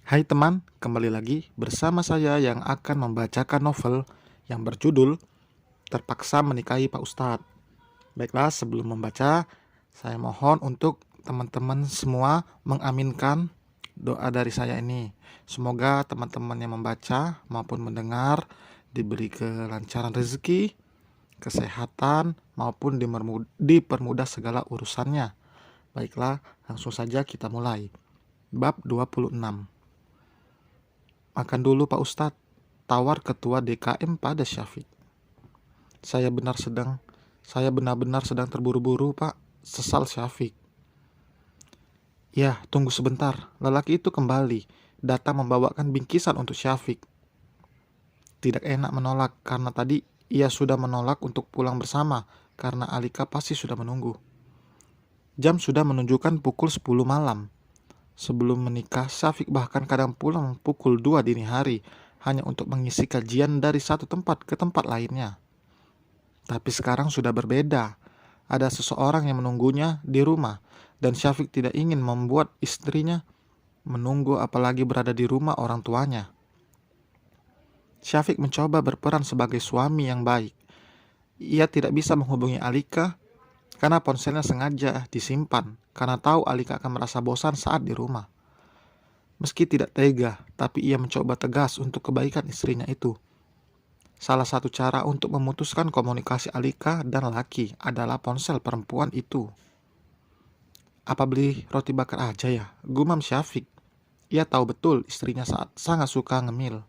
Hai teman, kembali lagi bersama saya yang akan membacakan novel yang berjudul Terpaksa Menikahi Pak Ustadz. Baiklah, sebelum membaca, saya mohon untuk teman-teman semua mengaminkan doa dari saya ini. Semoga teman-teman yang membaca maupun mendengar diberi kelancaran rezeki, kesehatan, maupun dipermudah segala urusannya. Baiklah, langsung saja kita mulai. Bab 26. Makan dulu Pak Ustadz, tawar ketua DKM pada Syafiq. Saya benar-benar sedang terburu-buru Pak, sesal Syafiq. Ya, tunggu sebentar, lelaki itu kembali, datang membawakan bingkisan untuk Syafiq. Tidak enak menolak, karena tadi ia sudah menolak untuk pulang bersama, karena Alika pasti sudah menunggu. Jam sudah menunjukkan pukul 10 malam. Sebelum menikah, Syafiq bahkan kadang pulang pukul 2 dini hari, hanya untuk mengisi kajian dari satu tempat ke tempat lainnya. Tapi sekarang sudah berbeda. Ada seseorang yang menunggunya di rumah, dan Syafiq tidak ingin membuat istrinya menunggu apalagi berada di rumah orang tuanya. Syafiq mencoba berperan sebagai suami yang baik. Ia tidak bisa menghubungi Alika karena ponselnya sengaja disimpan, karena tahu Alika akan merasa bosan saat di rumah. Meski tidak tega, tapi ia mencoba tegas untuk kebaikan istrinya itu. Salah satu cara untuk memutuskan komunikasi Alika dan laki adalah ponsel perempuan itu. Apa beli roti bakar aja ya? Gumam Syafiq. Ia tahu betul istrinya sangat suka ngemil.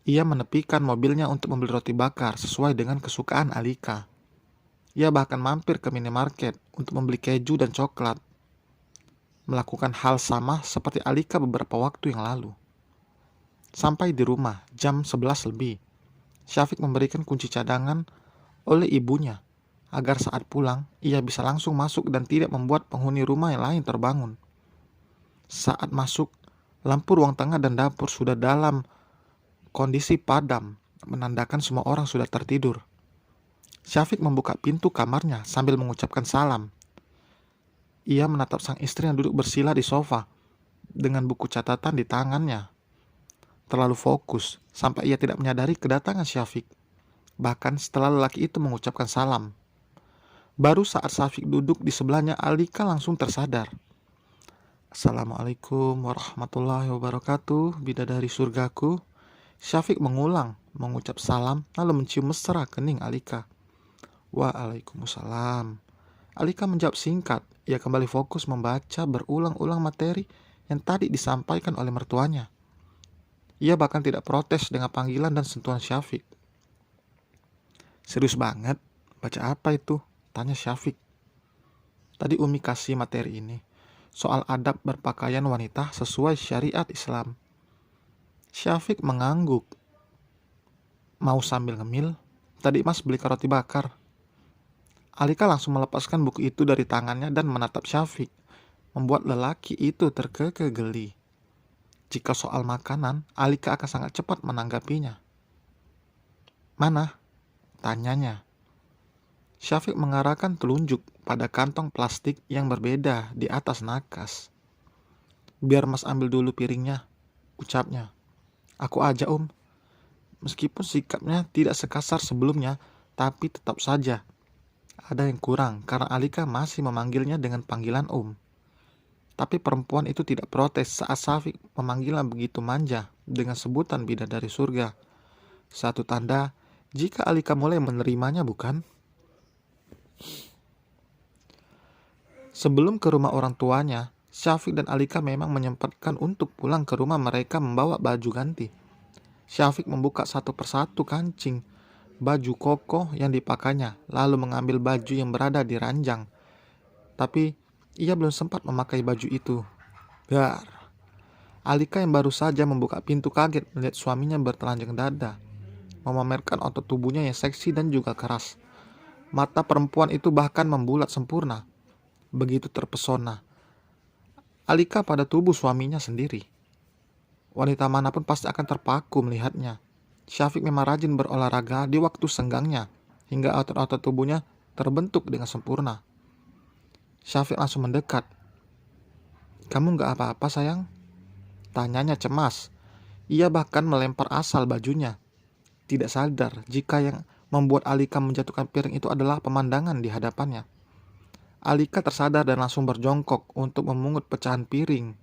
Ia menepikan mobilnya untuk membeli roti bakar sesuai dengan kesukaan Alika. Ia bahkan mampir ke minimarket untuk membeli keju dan coklat. Melakukan hal sama seperti Alika beberapa waktu yang lalu. Sampai di rumah jam 11 lebih. Syafiq memberikan kunci cadangan oleh ibunya agar saat pulang ia bisa langsung masuk dan tidak membuat penghuni rumah yang lain terbangun. Saat masuk, lampu ruang tengah dan dapur sudah dalam kondisi padam, menandakan semua orang sudah tertidur. Syafiq membuka pintu kamarnya sambil mengucapkan salam. Ia menatap sang istri yang duduk bersila di sofa dengan buku catatan di tangannya. Terlalu fokus sampai ia tidak menyadari kedatangan Syafiq. Bahkan setelah lelaki itu mengucapkan salam. Baru saat Syafiq duduk di sebelahnya, Alika langsung tersadar. Assalamualaikum warahmatullahi wabarakatuh, bidadari surgaku. Syafiq mengucap salam lalu mencium mesra kening Alika. Waalaikumsalam. Alika menjawab singkat. Ia kembali fokus membaca berulang-ulang materi yang tadi disampaikan oleh mertuanya. Ia bahkan tidak protes dengan panggilan dan sentuhan Syafiq. Serius banget? Baca apa itu? Tanya Syafiq. Tadi Umi kasih materi ini. Soal adab berpakaian wanita sesuai syariat Islam. Syafiq mengangguk. Mau sambil ngemil? Tadi Mas beli roti bakar. Alika langsung melepaskan buku itu dari tangannya dan menatap Syafiq, membuat lelaki itu terkekeh geli. Jika soal makanan, Alika akan sangat cepat menanggapinya. Mana? Tanyanya. Syafiq mengarahkan telunjuk pada kantong plastik yang berbeda di atas nakas. Biar Mas ambil dulu piringnya, ucapnya. Aku aja Meskipun sikapnya tidak sekasar sebelumnya, tapi tetap saja ada yang kurang karena Alika masih memanggilnya dengan panggilan Tapi perempuan itu tidak protes saat Syafiq memanggilnya begitu manja dengan sebutan bidadari surga. Satu tanda jika Alika mulai menerimanya, bukan? Sebelum ke rumah orang tuanya, Syafiq dan Alika memang menyempatkan untuk pulang ke rumah mereka membawa baju ganti. Syafiq membuka satu persatu kancing baju koko yang dipakainya, lalu mengambil baju yang berada di ranjang. Tapi ia belum sempat memakai baju itu. Dar. Alika yang baru saja membuka pintu kaget melihat suaminya bertelanjang dada, memamerkan otot tubuhnya yang seksi dan juga keras. Mata perempuan itu bahkan membulat sempurna. Begitu terpesona Alika pada tubuh suaminya sendiri. Wanita manapun pasti akan terpaku melihatnya. Syafiq memang rajin berolahraga di waktu senggangnya, hingga otot-otot tubuhnya terbentuk dengan sempurna. Syafiq langsung mendekat. Kamu gak apa-apa sayang? Tanyanya cemas. Ia bahkan melempar asal bajunya, tidak sadar jika yang membuat Alika menjatuhkan piring itu adalah pemandangan di hadapannya. Alika tersadar dan langsung berjongkok untuk memungut pecahan piring.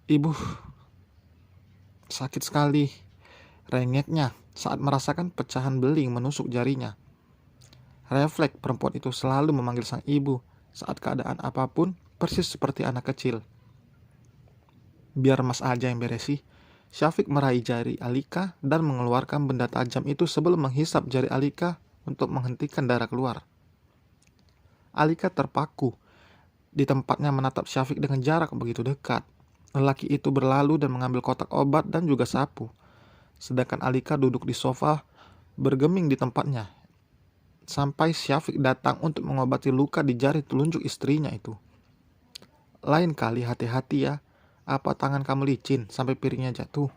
Ibu, sakit sekali, rengeknya saat merasakan pecahan beling menusuk jarinya. Refleks perempuan itu selalu memanggil sang ibu saat keadaan apapun, persis seperti anak kecil. Biar Mas aja yang beresi. Syafiq meraih jari Alika dan mengeluarkan benda tajam itu sebelum menghisap jari Alika untuk menghentikan darah keluar. Alika terpaku di tempatnya menatap Syafiq dengan jarak begitu dekat. Lelaki itu berlalu dan mengambil kotak obat dan juga sapu. Sedangkan Alika duduk di sofa bergeming di tempatnya. Sampai Syafiq datang untuk mengobati luka di jari telunjuk istrinya itu. Lain kali hati-hati ya. Apa tangan kamu licin sampai piringnya jatuh?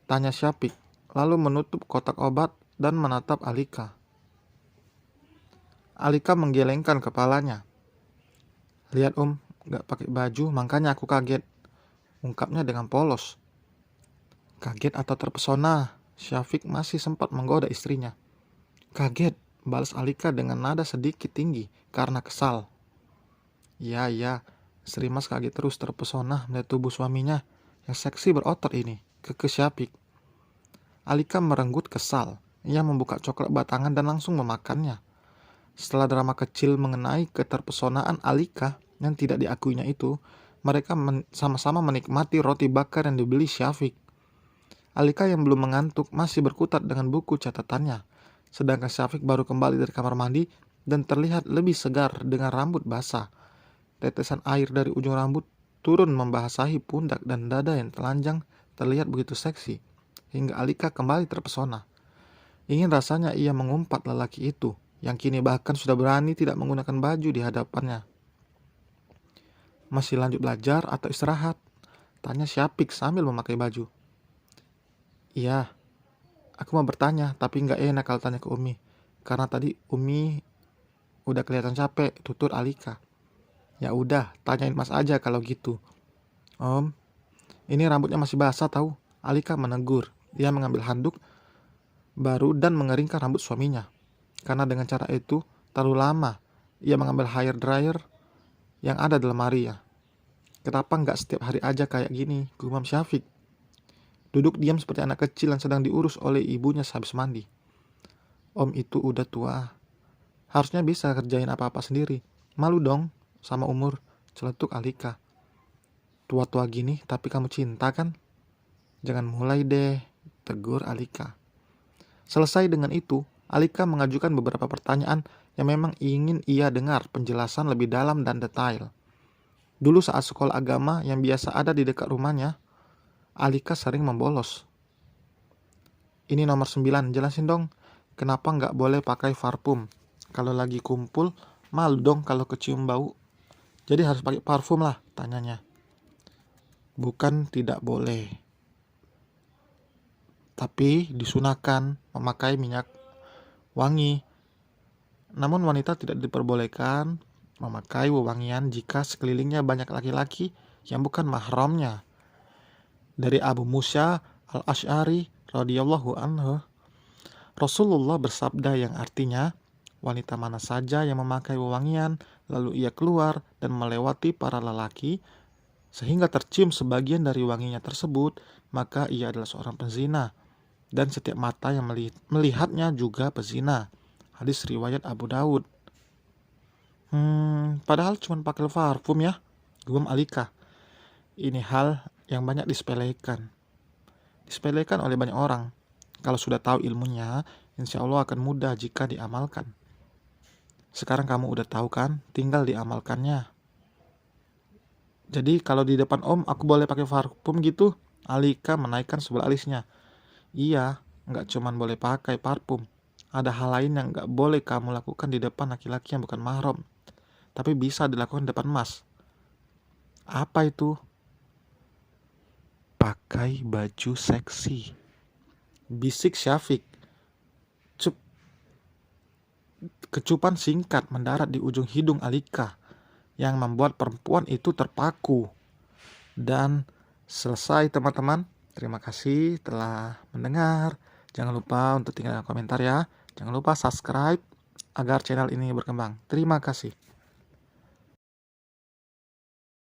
Tanya Syafiq, lalu menutup kotak obat dan menatap Alika. Alika menggelengkan kepalanya. Lihat gak pakai baju, makanya aku kaget. Ungkapnya dengan polos. Kaget atau terpesona? Syafiq masih sempat menggoda istrinya. Kaget, balas Alika dengan nada sedikit tinggi karena kesal. Iya, Sri Mas kaget terus terpesona melihat tubuh suaminya yang seksi berotot ini, kekeh Syafiq. Alika merenggut kesal. Ia membuka coklat batangan dan langsung memakannya. Setelah drama kecil mengenai keterpesonaan Alika yang tidak diakuinya itu, mereka sama-sama menikmati roti bakar yang dibeli Syafiq. Alika yang belum mengantuk masih berkutat dengan buku catatannya, sedangkan Syafiq baru kembali dari kamar mandi dan terlihat lebih segar dengan rambut basah. Tetesan air dari ujung rambut turun membasahi pundak dan dada yang telanjang terlihat begitu seksi, hingga Alika kembali terpesona. Ingin rasanya ia mengumpat lelaki itu, yang kini bahkan sudah berani tidak menggunakan baju di hadapannya. Masih lanjut belajar atau istirahat? Tanya Syafiq sambil memakai baju. Iya, aku mau bertanya, tapi gak enak kalau tanya ke Umi. Karena tadi Umi udah kelihatan capek, tutur Alika. Ya udah, tanyain Mas aja kalau gitu. Om, ini rambutnya masih basah tahu. Alika menegur. Dia mengambil handuk baru dan mengeringkan rambut suaminya. Karena dengan cara itu terlalu lama. Ia mengambil hair dryer yang ada di lemari ya. Kenapa nggak setiap hari aja kayak gini? Gumam Syafiq. Duduk diam seperti anak kecil yang sedang diurus oleh ibunya sehabis mandi. Om itu udah tua. Harusnya bisa kerjain apa-apa sendiri. Malu dong sama umur, celetuk Alika. Tua-tua gini tapi kamu cinta kan? Jangan mulai deh, tegur Alika. Selesai dengan itu, Alika mengajukan beberapa pertanyaan yang memang ingin ia dengar penjelasan lebih dalam dan detail. Dulu saat sekolah agama yang biasa ada di dekat rumahnya, Alika sering membolos. Ini nomor 9, jelasin dong, kenapa nggak boleh pakai parfum? Kalau lagi kumpul, malu dong kalau kecium bau. Jadi harus pakai parfum lah, tanyanya. Bukan tidak boleh, tapi disunahkan memakai minyak wangi. Namun wanita tidak diperbolehkan memakai wewangian jika sekelilingnya banyak laki-laki yang bukan mahramnya. Dari Abu Musa al-Asy'ari radhiyallahu anhu, Rasulullah bersabda yang artinya, wanita mana saja yang memakai wewangian, lalu ia keluar dan melewati para lelaki, sehingga tercium sebagian dari wanginya tersebut, maka ia adalah seorang pezina. Dan setiap mata yang melihatnya juga pezina. Hadis riwayat Abu Daud. Padahal cuma pakai parfum ya, gumam Alika. Ini hal yang banyak disepelekan oleh banyak orang. Kalau sudah tahu ilmunya, insya Allah akan mudah jika diamalkan. Sekarang kamu udah tahu kan, tinggal diamalkannya. Jadi kalau di depan Om aku boleh pakai parfum gitu? Alika menaikkan sebelah alisnya. Iya, gak cuman boleh pakai parfum. Ada hal lain yang gak boleh kamu lakukan di depan laki-laki yang bukan mahram, tapi bisa dilakukan di depan Mas. Apa itu? Pakai baju seksi, bisik Syafiq. Kecupan singkat mendarat di ujung hidung Alika yang membuat perempuan itu terpaku. Dan selesai teman-teman. Terima kasih telah mendengar. Jangan lupa untuk tinggalkan komentar ya. Jangan lupa subscribe agar channel ini berkembang. Terima kasih.